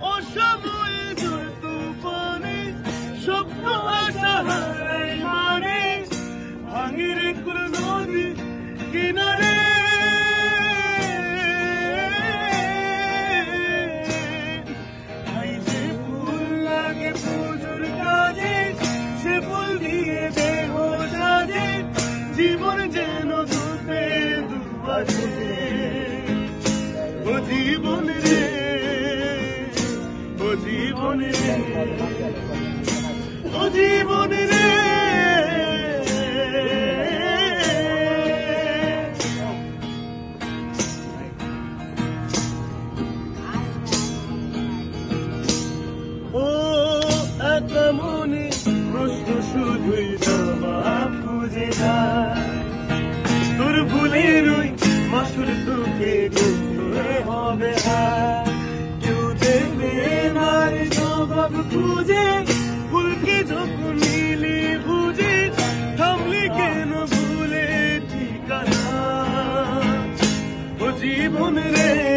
অসময়ে ঝড় তুফানে স্বপ্ন আশা হারাই মানে ভাঙির কুল নদী কিনারে যে ফুল লাগে পুজোর কাজে সে ফুল দিয়ে দেহ সাজে জীবন যেন দুতে দুবাজে ও জীবন রে ও জীবন রে ও জীবন রে ও একা মনে প্রশ্ন শুধুই জবাব খুঁজে যায় তোর ভুলের ওই মাসুর তোকে গুনতে হবে কেউ দেবে না জবাব খুঁজে ভুলকে যখন নিলি বুঝে থামলি কেন ভুলে ঠিকানা ও জীবন রে